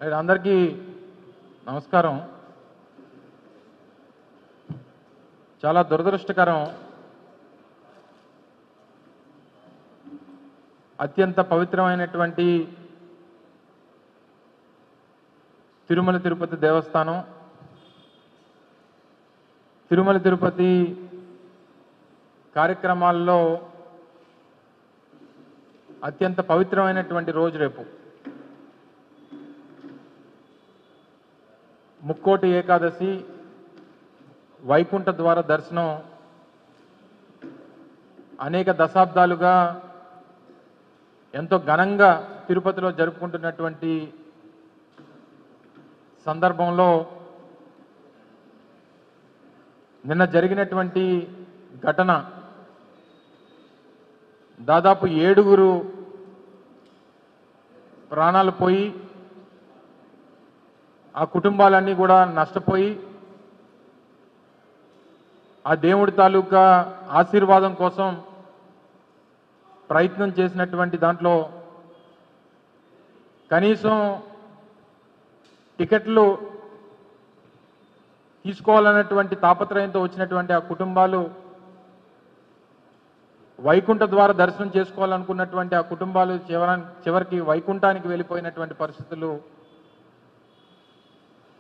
అందరికీ నమస్కారం. చాలా దురదృష్టకరం, అత్యంత పవిత్రమైనటువంటి తిరుమల తిరుపతి దేవస్థానం, తిరుమల తిరుపతి కార్యక్రమాల్లో అత్యంత పవిత్రమైనటువంటి రోజు రేపు ముక్కోటి ఏకాదశి, వైకుంఠ ద్వార దర్శనం. అనేక దశాబ్దాలుగా ఎంతో ఘనంగా తిరుపతిలో జరుపుకుంటున్నటువంటి సందర్భంలో నిన్న జరిగినటువంటి ఘటన, దాదాపు 7 ప్రాణాలు పోయి, ఆ కుటుంబాలన్నీ కూడా నష్టపోయి, ఆ దేవుడి తాలూకా ఆశీర్వాదం కోసం ప్రయత్నం చేసినటువంటి దాంట్లో కనీసం టికెట్లు తీసుకోవాలన్నటువంటి తాపత్రయంతో వచ్చినటువంటి ఆ కుటుంబాలు, వైకుంఠ ద్వార దర్శనం చేసుకోవాలనుకున్నటువంటి ఆ కుటుంబాలు చివరికి వైకుంఠానికి వెళ్ళిపోయినటువంటి పరిస్థితులు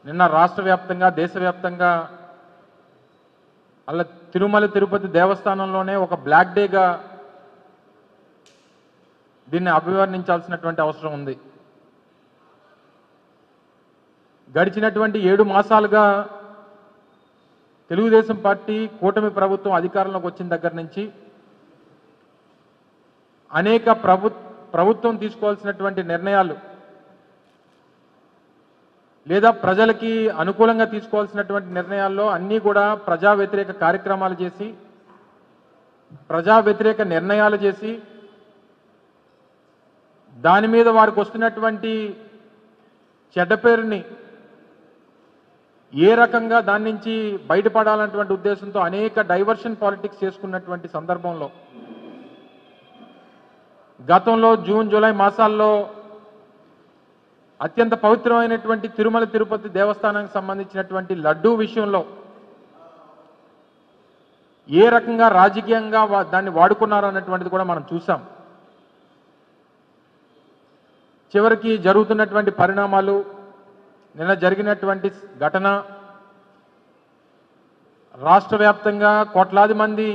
నిన్న రాష్ట్ర వ్యాప్తంగా, దేశవ్యాప్తంగా, అలా తిరుమల తిరుపతి దేవస్థానంలోనే ఒక బ్లాక్ డేగా దీన్ని అభివర్ణించాల్సినటువంటి అవసరం ఉంది. గడిచినటువంటి 7 మాసాలుగా తెలుగుదేశం పార్టీ కూటమి ప్రభుత్వం అధికారంలోకి వచ్చిన దగ్గర నుంచి అనేక ప్రభుత్వం తీసుకోవాల్సినటువంటి నిర్ణయాలు లేదా ప్రజలకి అనుకూలంగా తీసుకోవాల్సినటువంటి నిర్ణయాల్లో అన్నీ కూడా ప్రజా వ్యతిరేక కార్యక్రమాలు చేసి, ప్రజా వ్యతిరేక నిర్ణయాలు చేసి, దాని మీద వారికి వస్తున్నటువంటి చెడ్డ పేరుని ఏ రకంగా దాని నుంచి బయటపడాలన్నటువంటి ఉద్దేశంతో అనేక డైవర్షన్ పాలిటిక్స్ చేసుకున్నటువంటి సందర్భంలో గతంలో జూన్, జూలై మాసాల్లో అత్యంత పవిత్రమైనటువంటి తిరుమల తిరుపతి దేవస్థానానికి సంబంధించినటువంటి లడ్డూ విషయంలో ఏ రకంగా రాజకీయంగా దాన్ని వాడుకున్నారు అన్నటువంటిది కూడా మనం చూసాం. చివరికి జరుగుతున్నటువంటి పరిణామాలు, నిన్న జరిగినటువంటి ఘటన, రాష్ట్ర వ్యాప్తంగా కోట్లాది మంది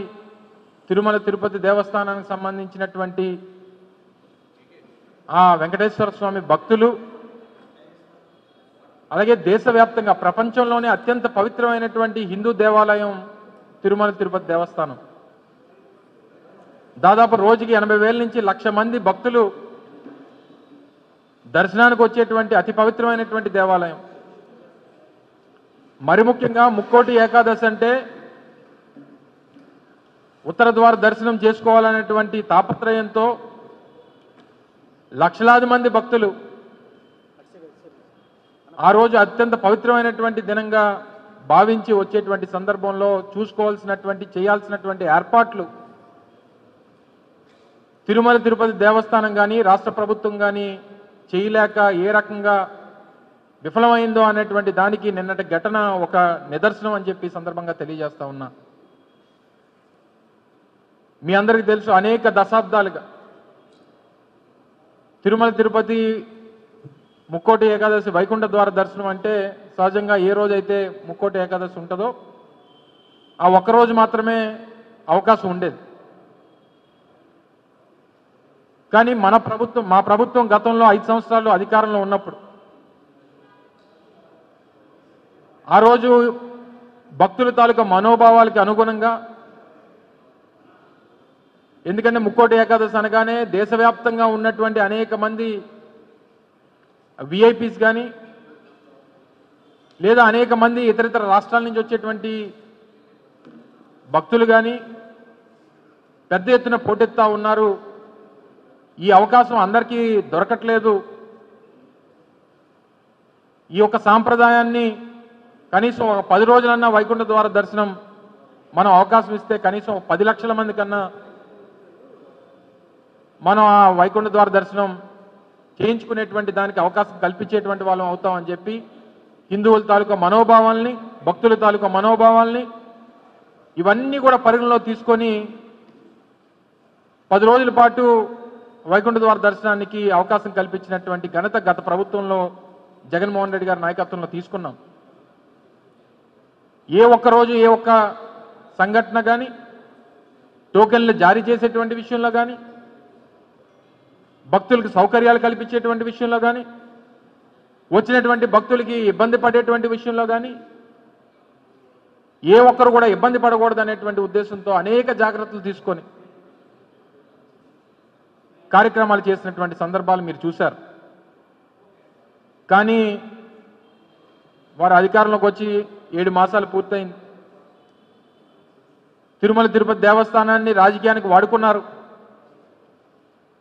తిరుమల తిరుపతి దేవస్థానానికి సంబంధించినటువంటి ఆ వెంకటేశ్వర స్వామి భక్తులు, అలాగే దేశవ్యాప్తంగా ప్రపంచంలోనే అత్యంత పవిత్రమైనటువంటి హిందూ దేవాలయం తిరుమల తిరుపతి దేవస్థానం. దాదాపు రోజుకి 80,000 నుంచి 1,00,000 మంది భక్తులు దర్శనానికి వచ్చేటువంటి అతి పవిత్రమైనటువంటి దేవాలయం. మరి ముఖ్యంగా ముక్కోటి ఏకాదశి అంటే ఉత్తర ద్వార దర్శనం చేసుకోవాలనేటువంటి తాపత్రయంతో లక్షలాది మంది భక్తులు ఆ రోజు అత్యంత పవిత్రమైనటువంటి దినంగా భావించి వచ్చేటువంటి సందర్భంలో చూసుకోవాల్సినటువంటి, చేయాల్సినటువంటి ఏర్పాట్లు తిరుమల తిరుపతి దేవస్థానం కానీ, రాష్ట్ర ప్రభుత్వం కానీ చేయలేక ఏ రకంగా విఫలమైందో అనేటువంటి దానికి నిన్నటి ఘటన ఒక నిదర్శనం అని చెప్పి సందర్భంగా తెలియజేస్తా ఉన్నా. మీ అందరికీ తెలుసు, అనేక దశాబ్దాలుగా తిరుమల తిరుపతి ముక్కోటి ఏకాదశి వైకుంఠ ద్వార దర్శనం అంటే సహజంగా ఏ రోజైతే ముక్కోటి ఏకాదశి ఉంటుందో ఆ ఒక్కరోజు మాత్రమే అవకాశం ఉండేది. కానీ మా ప్రభుత్వం గతంలో 5 సంవత్సరాలు అధికారంలో ఉన్నప్పుడు ఆ రోజు భక్తుల తాలూకా మనోభావాలకి అనుగుణంగా, ఎందుకంటే ముక్కోటి ఏకాదశి అనగానే దేశవ్యాప్తంగా ఉన్నటువంటి అనేక మంది విఐపీస్ కానీ, లేదా అనేక మంది ఇతరితర రాష్ట్రాల నుంచి వచ్చేటువంటి భక్తులు కానీ పెద్ద ఎత్తున పోటెత్తా ఉన్నారు. ఈ అవకాశం అందరికీ దొరకట్లేదు. ఈ యొక్క సాంప్రదాయాన్ని కనీసం ఒక 10 రోజులన్నా వైకుంఠ ద్వార దర్శనం మనం అవకాశం ఇస్తే కనీసం 10 లక్షల మంది కన్నా మనం ఆ వైకుంఠ ద్వార దర్శనం చేయించుకునేటువంటి దానికి అవకాశం కల్పించేటువంటి వాళ్ళం అవుతామని చెప్పి హిందువుల తాలూకా మనోభావాల్ని, భక్తుల తాలూకా మనోభావాల్ని ఇవన్నీ కూడా పరిగణలో తీసుకొని 10 రోజుల పాటు వైకుంఠ ద్వార దర్శనానికి అవకాశం కల్పించినటువంటి ఘనత గత ప్రభుత్వంలో జగన్మోహన్ రెడ్డి గారి నాయకత్వంలో తీసుకున్నాం. ఏ ఒక్క రోజు ఏ ఒక్క సంఘటన కానీ, టోకెన్లు జారీ చేసేటువంటి విషయంలో కానీ, భక్తులకు సౌకర్యాలు కల్పించేటువంటి విషయంలో కానీ, వచ్చినటువంటి భక్తులకి ఇబ్బంది పడేటువంటి విషయంలో కానీ ఏ ఒక్కరు కూడా ఇబ్బంది పడకూడదు అనేటువంటి ఉద్దేశంతో అనేక జాగ్రత్తలు తీసుకొని కార్యక్రమాలు చేసినటువంటి సందర్భాలు మీరు చూశారు. కానీ వారు అధికారంలోకి వచ్చి 7 మాసాలు పూర్తయింది. తిరుమల తిరుపతి దేవస్థానాన్ని రాజకీయానికి వాడుకున్నారు.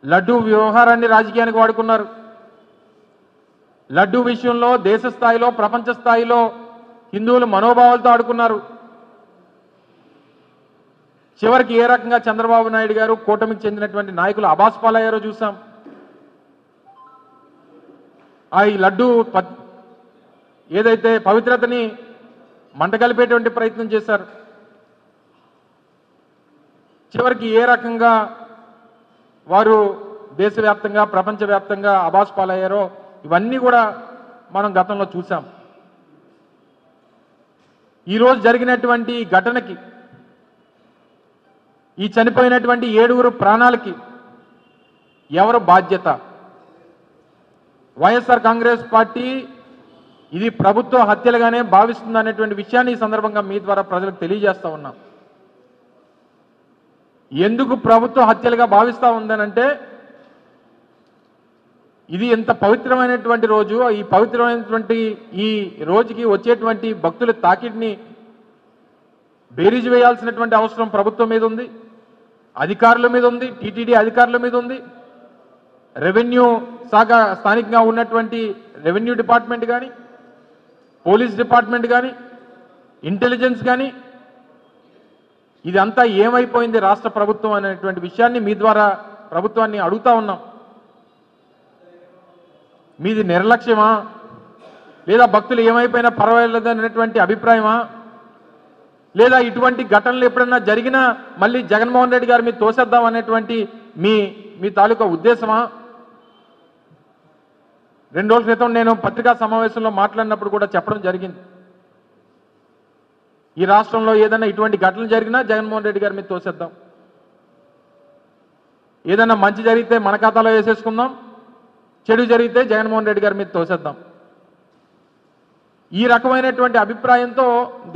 లడ్డూ వ్యవహారాన్ని రాజకీయానికి వాడుకున్నారు. లడ్డూ విషయంలో దేశ స్థాయిలో, ప్రపంచ స్థాయిలో హిందువుల మనోభావాలతో ఆడుకున్నారు. చివరికి ఏ రకంగా చంద్రబాబు నాయుడు గారు, కూటమికి చెందినటువంటి నాయకులు అబాస్పాలయ్యారో చూసాం. ఈ లడ్డూ ఏదైతే పవిత్రతని మంటగలిపేటువంటి ప్రయత్నం చేశారు. చివరికి ఏ రకంగా వారు దేశవ్యాప్తంగా, ప్రపంచవ్యాప్తంగా అబాస్పాలయ్యారో ఇవన్నీ కూడా మనం గతంలో చూసాం. ఈరోజు జరిగినటువంటి ఘటనకి, ఈ చనిపోయినటువంటి 7 ప్రాణాలకి ఎవరు బాధ్యత? వైఎస్ఆర్ కాంగ్రెస్ పార్టీ ఇది ప్రభుత్వ హత్యలుగానే భావిస్తుంది అనేటువంటి విషయాన్ని ఈ సందర్భంగా మీ ద్వారా ప్రజలకు తెలియజేస్తా ఉన్నాం. ఎందుకు ప్రభుత్వ హత్యలుగా భావిస్తూ ఉందనంటే, ఇది ఎంత పవిత్రమైనటువంటి రోజు, ఈ పవిత్రమైనటువంటి ఈ రోజుకి వచ్చేటువంటి భక్తుల తాకిడిని బేరీజు వేయాల్సినటువంటి అవసరం ప్రభుత్వం మీద ఉంది, అధికారుల మీద ఉంది, టీటీడీ అధికారుల మీద ఉంది, రెవెన్యూ శాఖ స్థానికంగా ఉన్నటువంటి రెవెన్యూ డిపార్ట్మెంట్ కానీ, పోలీస్ డిపార్ట్మెంట్ కానీ, ఇంటెలిజెన్స్ కానీ, ఇదంతా ఏమైపోయింది రాష్ట్ర ప్రభుత్వం అనేటువంటి విషయాన్ని మీ ద్వారా ప్రభుత్వాన్ని అడుగుతా ఉన్నాం. మీది నిర్లక్ష్యమా, లేదా భక్తులు ఏమైపోయినా పర్వాలేదు అనేటువంటి అభిప్రాయమా, లేదా ఇటువంటి ఘటనలు ఎప్పుడన్నా జరిగినా మళ్ళీ జగన్మోహన్ రెడ్డి గారు మీరు తోసేద్దాం అనేటువంటి మీ తాలూకా ఉద్దేశమా? 2 రోజుల క్రితం నేను పత్రికా సమావేశంలో మాట్లాడినప్పుడు కూడా చెప్పడం జరిగింది. ఈ రాష్ట్రంలో ఏదైనా ఇటువంటి ఘటనలు జరిగినా జగన్మోహన్ రెడ్డి గారి మీద తోసేద్దాం, ఏదైనా మంచి జరిగితే మన ఖాతాలో వేసేసుకుందాం, చెడు జరిగితే జగన్మోహన్ రెడ్డి గారి మీద తోసేద్దాం. ఈ రకమైనటువంటి అభిప్రాయంతో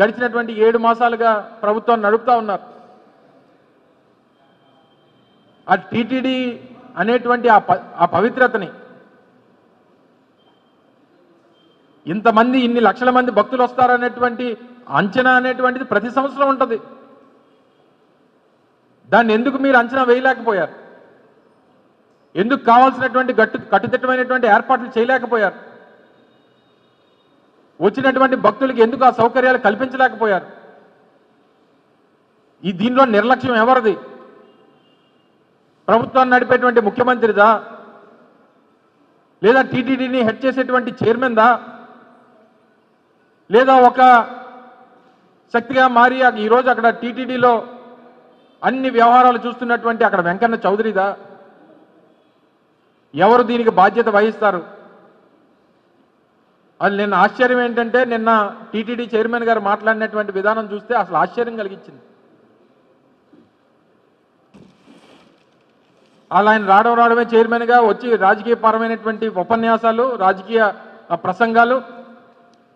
గడిచినటువంటి 7 మాసాలుగా ప్రభుత్వాన్ని నడుపుతా ఉన్నారు. ఆ టీటీడీ అనేటువంటి ఆ పవిత్రతని, ఇంతమంది ఇన్ని లక్షల మంది భక్తులు వస్తారనేటువంటి అంచనా అనేటువంటిది ప్రతి సంవత్సరం ఉంటుంది. దాన్ని ఎందుకు మీరు అంచనా వేయలేకపోయారు? ఎందుకు కావాల్సినటువంటి కట్టుదిట్టమైనటువంటి ఏర్పాట్లు చేయలేకపోయారు? వచ్చినటువంటి భక్తులకి ఎందుకు ఆ సౌకర్యాలు కల్పించలేకపోయారు? దీనిలో నిర్లక్ష్యం ఎవరిది? ప్రభుత్వాన్ని నడిపేటువంటి ముఖ్యమంత్రిదా, లేదా టీటీడీని హెడ్ చేసేటువంటి చైర్మన్దా, లేదా ఒక శక్తిగా మారి ఈరోజు అక్కడ టీటీడీలో అన్ని వ్యవహారాలు చూస్తున్నటువంటి అక్కడ వెంకన్న చౌదరిదా? ఎవరు దీనికి బాధ్యత వహిస్తారు? అది నిన్న ఆశ్చర్యం ఏంటంటే, నిన్న టీటీడీ చైర్మన్ గారు మాట్లాడినటువంటి విధానం చూస్తే అసలు ఆశ్చర్యం కలిగించింది. ఆయన రావడమే చైర్మన్గా వచ్చి రాజకీయపరమైనటువంటి ఉపన్యాసాలు, రాజకీయ ప్రసంగాలు,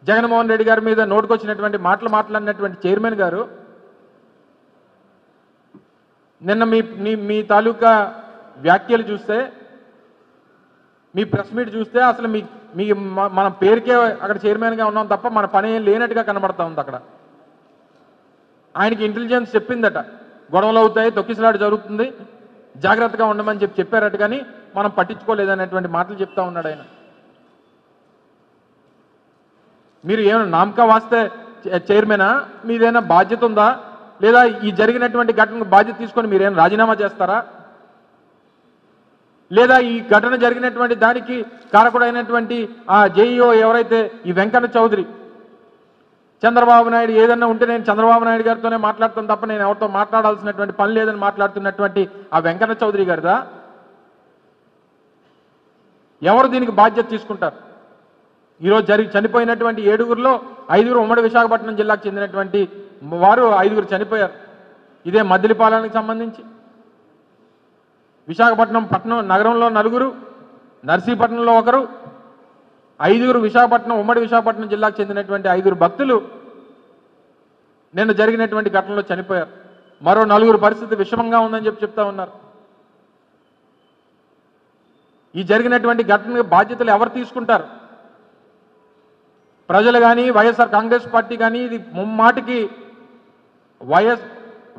జగన్మోహన్ రెడ్డి గారి మీద నోటుకొచ్చినటువంటి మాటలు మాట్లాడినటువంటి చైర్మన్ గారు నిన్న మీ తాలూకా వ్యాఖ్యలు చూస్తే, మీ ప్రెస్ మీట్ చూస్తే అసలు మన పేరుకే అక్కడ చైర్మన్గా ఉన్నాం తప్ప మన పని ఏం లేనట్టుగా కనబడతా ఉంది. అక్కడ ఆయనకి ఇంటెలిజెన్స్ చెప్పిందట, గొడవలు అవుతాయి, తొక్కిసలాట జరుగుతుంది, జాగ్రత్తగా ఉండమని చెప్పారట, కానీ మనం పట్టించుకోలేదనేటువంటి మాటలు చెప్తా ఉన్నాడు ఆయన. మీరు ఏమైనా నామకా వాస్తే చైర్మనా? మీదైనా బాధ్యత ఉందా? లేదా ఈ జరిగినటువంటి ఘటనకు బాధ్యత తీసుకొని మీరేమైనా రాజీనామా చేస్తారా? లేదా ఈ ఘటన జరిగినటువంటి దానికి కారకుడైనటువంటి ఆ జేఈఓ ఎవరైతే ఈ వెంకన్న చౌదరి, చంద్రబాబు నాయుడు ఏదన్నా ఉంటే నేను చంద్రబాబు నాయుడు గారితోనే మాట్లాడుతాను తప్ప నేను ఎవరితో మాట్లాడాల్సినటువంటి పని లేదని మాట్లాడుతున్నటువంటి ఆ వెంకన్న చౌదరి గారిదా? ఎవరు దీనికి బాధ్యత తీసుకుంటారు? ఈరోజు చనిపోయినటువంటి 7గురిలో 5గురు ఉమ్మడి విశాఖపట్నం జిల్లాకు చెందినటువంటి వారు 5గురు చనిపోయారు. ఇదే మద్దిలిపాలెంకి సంబంధించి విశాఖపట్నం నగరంలో 4గురు, నర్సీపట్నంలో 1, 5గురు విశాఖపట్నం ఉమ్మడి విశాఖపట్నం జిల్లాకు చెందినటువంటి 5గురు భక్తులు నిన్న జరిగినటువంటి ఘటనలో చనిపోయారు. మరో 4గురు పరిస్థితి విషమంగా ఉందని చెప్తా ఉన్నారు. ఈ జరిగినటువంటి ఘటనకి బాధ్యతలు ఎవరు తీసుకుంటారు? ప్రజలు కానీ వైఎస్ఆర్ కాంగ్రెస్ పార్టీ కానీ ఇది ముమ్మాటికి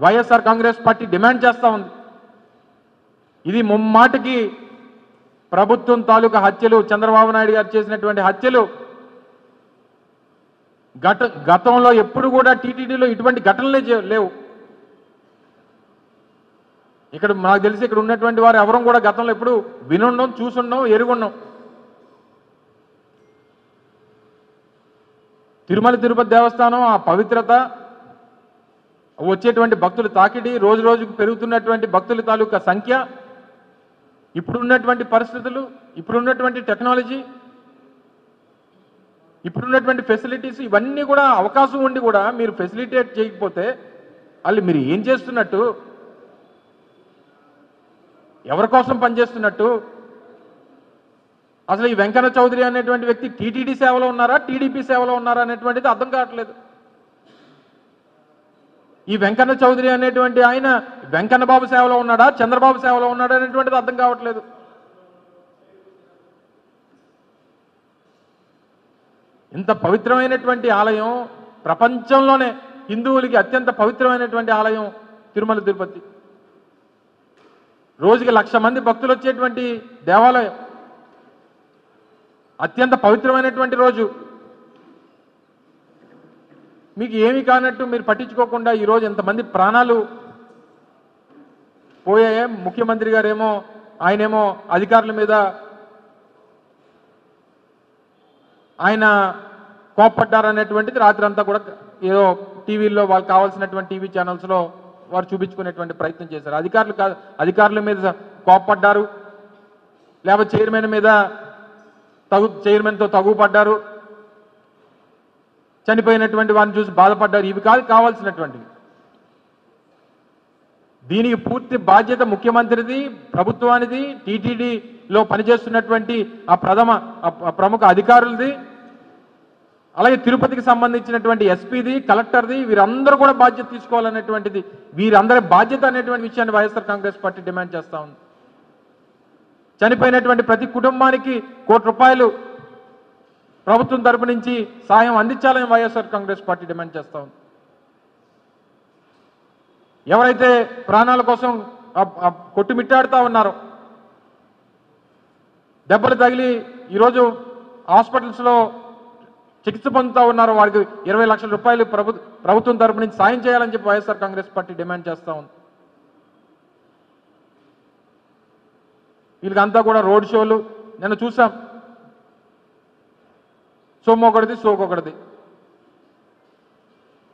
వైఎస్ఆర్ కాంగ్రెస్ పార్టీ డిమాండ్ చేస్తూ ఉంది. ఇది ముమ్మాటికి ప్రభుత్వం తాలూకా హత్యలు, చంద్రబాబు నాయుడు గారు చేసినటువంటి హత్యలు గతంలో ఎప్పుడు కూడా టీటీడీలో ఇటువంటి ఘటనలే లేవు. ఇక్కడ నాకు తెలిసి ఇక్కడ ఉన్నటువంటి వారు ఎవరం కూడా గతంలో ఎప్పుడు వినుండం, చూసుండం, ఎరుగుండం. తిరుమల తిరుపతి దేవస్థానం ఆ పవిత్రత, వచ్చేటువంటి భక్తుల తాకిడి, రోజు రోజుకు పెరుగుతున్నటువంటి భక్తుల తాలూకా సంఖ్య, ఇప్పుడున్నటువంటి పరిస్థితులు, ఇప్పుడున్నటువంటి టెక్నాలజీ, ఇప్పుడున్నటువంటి ఫెసిలిటీస్, ఇవన్నీ కూడా అవకాశం ఉండి కూడా మీరు ఫెసిలిటేట్ చేయకపోతే వాళ్ళు మీరు ఏం చేస్తున్నట్టు? ఎవరి కోసం పనిచేస్తున్నట్టు? అసలు ఈ వెంకన్న చౌదరి అనేటువంటి వ్యక్తి టీటీడీ సేవలో ఉన్నారా, టీడీపీ సేవలో ఉన్నారా అనేటువంటిది అర్థం కావట్లేదు. ఈ వెంకన్న చౌదరి అనేటువంటి ఆయన వెంకన్న బాబు సేవలో ఉన్నాడా, చంద్రబాబు సేవలో ఉన్నాడా అనేటువంటిది అర్థం కావట్లేదు. ఇంత పవిత్రమైనటువంటి ఆలయం, ప్రపంచంలోనే హిందువులకి అత్యంత పవిత్రమైనటువంటి ఆలయం తిరుమల తిరుపతి. రోజుకి 1,00,000 మంది భక్తులు వచ్చేటువంటి దేవాలయం, అత్యంత పవిత్రమైనటువంటి రోజు. మీకు ఏమీ కానట్టు మీరు పట్టించుకోకుండా ఈరోజు ఎంతమంది ప్రాణాలు పోయాయే. ముఖ్యమంత్రి గారేమో ఆయనేమో అధికారుల మీద ఆయన కోప్పడ్డారనేటువంటిది రాత్రి అంతా కూడా ఏదో టీవీల్లో వాళ్ళకి కావాల్సినటువంటి టీవీ ఛానల్స్లో వారు చూపించుకునేటువంటి ప్రయత్నం చేశారు. అధికారుల మీద కోప్పడ్డారు, లేకపోతే చైర్మన్తో తగుపడ్డారు, చనిపోయినటువంటి వారిని చూసి బాధపడ్డారు. ఇవి కాదు కావాల్సినటువంటివి. దీనికి పూర్తి బాధ్యత ముఖ్యమంత్రిది, ప్రభుత్వానిది, టీటీడీలో పనిచేస్తున్నటువంటి ఆ ప్రముఖ అధికారులది, అలాగే తిరుపతికి సంబంధించినటువంటి ఎస్పీది, కలెక్టర్ది. వీరందరూ కూడా బాధ్యత తీసుకోవాలనేటువంటిది, వీరందరి బాధ్యత అనేటువంటి విషయాన్ని వైఎస్ఆర్ కాంగ్రెస్ పార్టీ డిమాండ్ చేస్తూ ఉంది. చనిపోయినటువంటి ప్రతి కుటుంబానికి ₹1 ప్రభుత్వం తరపు నుంచి సాయం అందించాలని వైఎస్ఆర్ కాంగ్రెస్ పార్టీ డిమాండ్ చేస్తూ ఉంది. ఎవరైతే ప్రాణాల కోసం కొట్టుమిట్టాడుతూ ఉన్నారో, దెబ్బలు తగిలి ఈరోజు హాస్పిటల్స్లో చికిత్స పొందుతూ ఉన్నారో, వారికి ₹20 లక్షల ప్రభుత్వం తరపు నుంచి సాయం చేయాలని చెప్పి వైఎస్ఆర్ కాంగ్రెస్ పార్టీ డిమాండ్ చేస్తూ ఉంది. వీళ్ళకంతా కూడా రోడ్ షోలు నిన్న చూసాం. సొమ్మొకటిది, సోకొకటిది.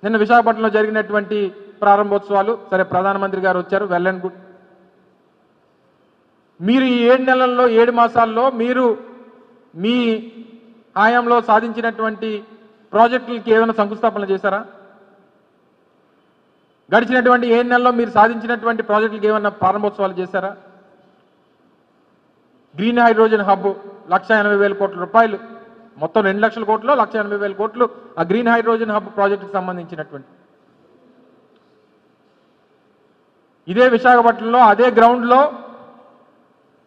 నిన్న విశాఖపట్నంలో జరిగినటువంటి ప్రారంభోత్సవాలు, సరే ప్రధానమంత్రి గారు వచ్చారు, వెల్ అండ్ గుడ్. మీరు ఈ 7 నెలల్లో 7 మాసాల్లో మీరు మీ హయాంలో సాధించినటువంటి ప్రాజెక్టులకి ఏమైనా శంకుస్థాపన చేశారా? గడిచినటువంటి 7 నెలల్లో మీరు సాధించినటువంటి ప్రాజెక్టులకి ఏమైనా ప్రారంభోత్సవాలు చేశారా? గ్రీన్ హైడ్రోజన్ హబ్ ₹1,80,000 కోట్లు, మొత్తం 2 లక్షల కోట్లు, ₹1,80,000 కోట్లు ఆ గ్రీన్ హైడ్రోజన్ హబ్ ప్రాజెక్టుకి సంబంధించినటువంటి. ఇదే విశాఖపట్నంలో అదే గ్రౌండ్లో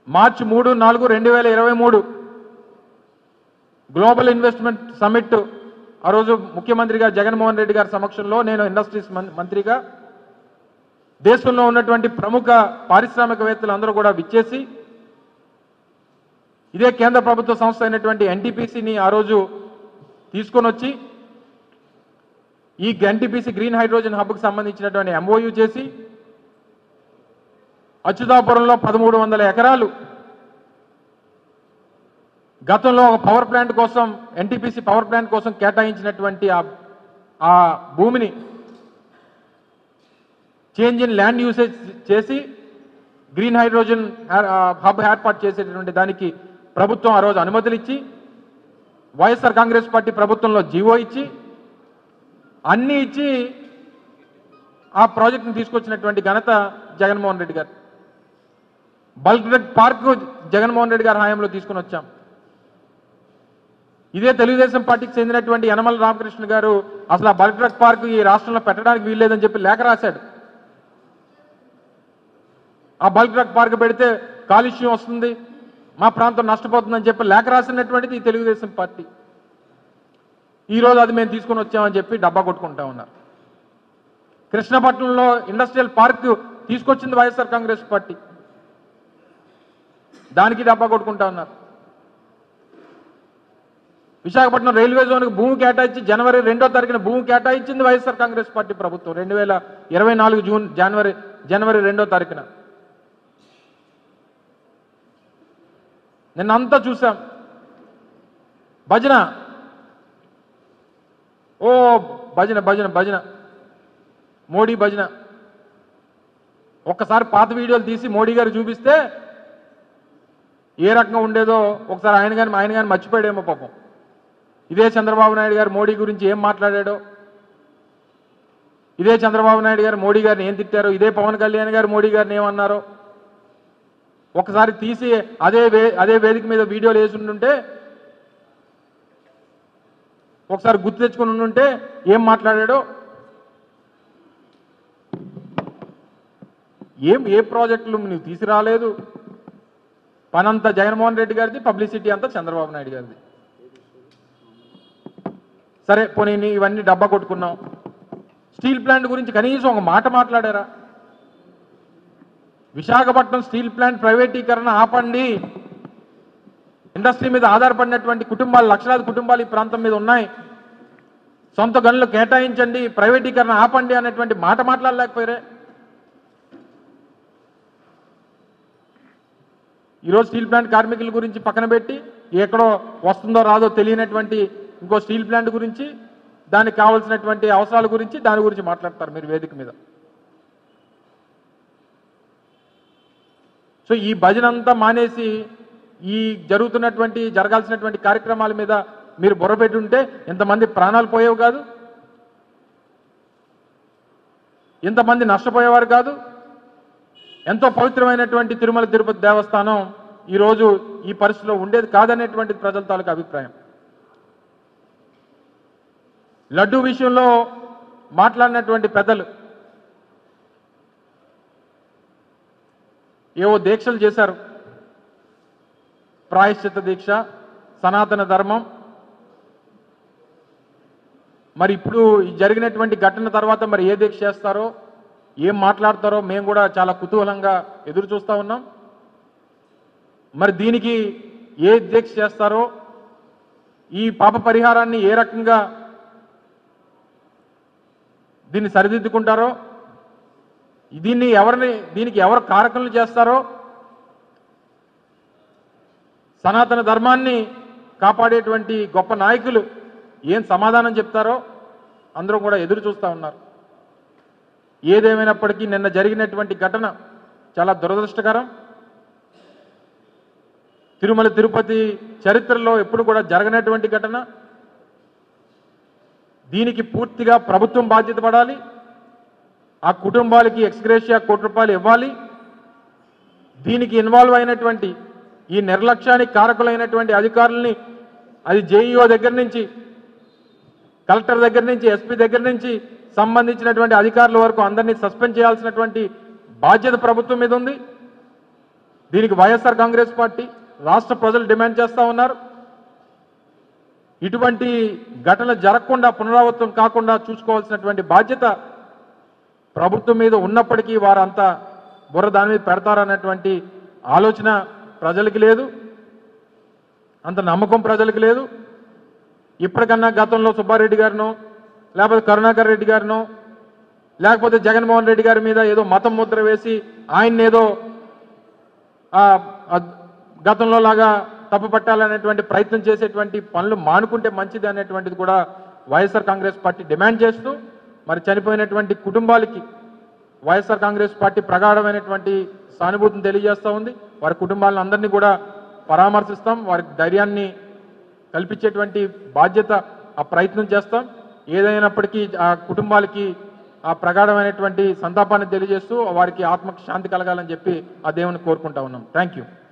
మార్చి 3, 4, 2023 గ్లోబల్ ఇన్వెస్ట్మెంట్ సమ్మిట్ ఆ రోజు ముఖ్యమంత్రి గారు జగన్మోహన్ రెడ్డి గారి సమక్షంలో నేను ఇండస్ట్రీస్ మంత్రిగా దేశంలో ఉన్నటువంటి ప్రముఖ పారిశ్రామికవేత్తలు అందరూ కూడా విచ్చేసి ఇదే కేంద్ర ప్రభుత్వ సంస్థ అయినటువంటి ఎన్టీపీసీని ఆ రోజు తీసుకొని వచ్చి ఈ ఎన్టీపీసీ గ్రీన్ హైడ్రోజన్ హబ్కి సంబంధించినటువంటి ఎంఓయూ చేసి అచ్యుతాపురంలో 1,300 ఎకరాలు గతంలో ఒక పవర్ ప్లాంట్ కోసం ఎన్టీపీసీ పవర్ ప్లాంట్ కోసం కేటాయించినటువంటి ఆ భూమిని చేంజ్ ఇన్ ల్యాండ్ యూసేజ్ చేసి గ్రీన్ హైడ్రోజన్ హబ్ ఏర్పాటు చేసేటటువంటి దానికి ప్రభుత్వం ఆ రోజు అనుమతులు ఇచ్చి వైఎస్ఆర్ కాంగ్రెస్ పార్టీ ప్రభుత్వంలో జీవో ఇచ్చి అన్నీ ఇచ్చి ఆ ప్రాజెక్టును తీసుకొచ్చినటువంటి ఘనత జగన్మోహన్ రెడ్డి గారు. Bulk drug park Jaganmohan Reddy గారి హయాంలో తీసుకుని వచ్చాం. ఇదే తెలుగుదేశం పార్టీకి చెందినటువంటి యనమల రామకృష్ణ గారు అసలు ఆ బల్క్ డ్రగ్ పార్క్ ఈ రాష్ట్రంలో పెట్టడానికి వీల్లేదని చెప్పి లేఖ రాశాడు. ఆ బల్క్ డ్రగ్ పార్క్ పెడితే కాలుష్యం వస్తుంది, మా ప్రాంతం నష్టపోతుందని చెప్పి లేఖ రాసినటువంటిది ఈ తెలుగుదేశం పార్టీ. ఈరోజు అది మేము తీసుకొని వచ్చామని చెప్పి డబ్బా కొట్టుకుంటా ఉన్నారు. కృష్ణపట్నంలో ఇండస్ట్రియల్ పార్క్ తీసుకొచ్చింది వైఎస్ఆర్ కాంగ్రెస్ పార్టీ, దానికి డబ్బా కొట్టుకుంటా ఉన్నారు. విశాఖపట్నం రైల్వే జోన్కి భూమి కేటాయించి జనవరి 2వ తారీఖున భూమి కేటాయించింది వైఎస్ఆర్ కాంగ్రెస్ పార్టీ ప్రభుత్వం 2024 జనవరి 2వ తారీఖున. నిన్నంతా చూసాం భజన, ఓ భజన భజన భజన, మోడీ భజన. ఒక్కసారి పాత వీడియోలు తీసి మోడీ గారు చూపిస్తే ఏ రకంగా ఉండేదో ఒకసారి ఆయన కానీ మర్చిపోయాడేమో పాపం. ఇదే చంద్రబాబు నాయుడు గారు మోడీ గురించి ఏం మాట్లాడాడో, ఇదే చంద్రబాబు నాయుడు గారు మోడీ గారిని ఏం తిట్టారో, ఇదే పవన్ కళ్యాణ్ గారు మోడీ గారిని ఏమన్నారో ఒకసారి తీసి అదే వేదిక మీద వీడియోలు వేసి ఉంటుంటే ఒకసారి గుర్తు తెచ్చుకుని ఉంటే ఏం మాట్లాడాడో, ఏ ప్రాజెక్టులు నువ్వు తీసుకురాలేదు. పనంతా జగన్మోహన్ రెడ్డి గారిది, పబ్లిసిటీ అంతా చంద్రబాబు నాయుడు గారిది. సరే పోనీ ఇవన్నీ డబ్బా కొట్టుకున్నాం. స్టీల్ ప్లాంట్ గురించి కనీసం ఒక మాట మాట్లాడారా? విశాఖపట్నం స్టీల్ ప్లాంట్ ప్రైవేటీకరణ ఆపండి, ఇండస్ట్రీ మీద ఆధారపడినటువంటి కుటుంబాలు, లక్షలాది కుటుంబాలు ఈ ప్రాంతం మీద ఉన్నాయి, సొంత గనులు కేటాయించండి, ప్రైవేటీకరణ ఆపండి అనేటువంటి మాట మాట్లాడలేకపోయారే. ఈరోజు స్టీల్ ప్లాంట్ కార్మికుల గురించి పక్కన పెట్టి ఎక్కడో వస్తుందో రాదో తెలియనటువంటి ఇంకో స్టీల్ ప్లాంట్ గురించి, దానికి కావాల్సినటువంటి అవసరాల గురించి దాని గురించి మాట్లాడతారు మీరు వేదిక మీద. సో ఈ భజన అంతా మానేసి ఈ జరగాల్సినటువంటి కార్యక్రమాల మీద మీరు బుర్రపెట్టి ఉంటే ఇంతమంది ప్రాణాలు పోయేవి కాదు, ఇంతమంది నష్టపోయేవారు కాదు. ఎంతో పవిత్రమైనటువంటి తిరుమల తిరుపతి దేవస్థానం ఈరోజు ఈ పరిస్థితిలో ఉండేది కాదనేటువంటి ప్రజల తాలూకు అభిప్రాయం. లడ్డూ విషయంలో మాట్లాడినటువంటి పెద్దలు ఏవో దీక్షలు చేశారు, ప్రాయశ్చిత్త దీక్ష, సనాతన ధర్మం. మరి ఇప్పుడు జరిగినటువంటి ఘటన తర్వాత మరి ఏ దీక్ష చేస్తారో, ఏం మాట్లాడతారో మేము కూడా చాలా కుతూహలంగా ఎదురు చూస్తూ ఉన్నాం. మరి దీనికి ఏ దీక్ష చేస్తారో, ఈ పాప పరిహారాన్ని ఏ రకంగా దీన్ని సరిదిద్దుకుంటారో, దీనికి ఎవరు కారకులు చేస్తారో, సనాతన ధర్మాన్ని కాపాడేటువంటి గొప్ప నాయకులు ఏం సమాధానం చెప్తారో అందరూ కూడా ఎదురు చూస్తూ ఉన్నారు. ఏదేమైనప్పటికీ నిన్న జరిగినటువంటి ఘటన చాలా దురదృష్టకరం. తిరుమల తిరుపతి చరిత్రలో ఎప్పుడు కూడా జరగనటువంటి ఘటన. దీనికి పూర్తిగా ప్రభుత్వం బాధ్యత పడాలి. ఆ కుటుంబాలకి ఎక్స్గ్రేషియా ₹1 ఇవ్వాలి. దీనికి ఇన్వాల్వ్ అయినటువంటి ఈ నిర్లక్ష్యానికి కారకులైనటువంటి అధికారుల్ని, అది జేఈఓ దగ్గర నుంచి, కలెక్టర్ దగ్గర నుంచి, ఎస్పీ దగ్గర నుంచి సంబంధించినటువంటి అధికారుల వరకు అందరినీ సస్పెండ్ చేయాల్సినటువంటి బాధ్యత ప్రభుత్వం మీద ఉంది. దీనికి వైఎస్ఆర్ కాంగ్రెస్ పార్టీ, రాష్ట్ర ప్రజలు డిమాండ్ చేస్తూ ఉన్నారు. ఇటువంటి ఘటన జరగకుండా, పునరావృతం కాకుండా చూసుకోవాల్సినటువంటి బాధ్యత ప్రభుత్వం మీద ఉన్నప్పటికీ వారంతా బుర్ర దాని మీద పెడతారన్నటువంటి ఆలోచన ప్రజలకి లేదు, అంత నమ్మకం ప్రజలకు లేదు. ఇప్పటికన్నా గతంలో సుబ్బారెడ్డి గారినో, లేకపోతే కరుణాకర్ రెడ్డి గారినో, లేకపోతే జగన్మోహన్ రెడ్డి గారి మీద ఏదో మతం ముద్ర వేసి ఆయన్నేదో గతంలో లాగా కప్పపట్టాలనేటువంటి ప్రయత్నం చేసేటువంటి పనులు మానుకుంటే మంచిది అనేటువంటిది కూడా వైఎస్ఆర్ కాంగ్రెస్ పార్టీ డిమాండ్ చేస్తూ మరి చనిపోయినటువంటి కుటుంబాలకి వైఎస్ఆర్ కాంగ్రెస్ పార్టీ ప్రగాఢమైనటువంటి సానుభూతిని తెలియజేస్తూ ఉంది. వారి కుటుంబాలను అందరినీ కూడా పరామర్శిస్తాం, వారికి ధైర్యాన్ని కల్పించేటువంటి బాధ్యత ఆ ప్రయత్నం చేస్తాం. ఏదైనప్పటికీ ఆ కుటుంబాలకి ఆ ప్రగాఢమైనటువంటి సంతాపాన్ని తెలియజేస్తూ వారికి ఆత్మకు శాంతి కలగాలని చెప్పి ఆ దేవుని కోరుకుంటా ఉన్నాం. Thank you.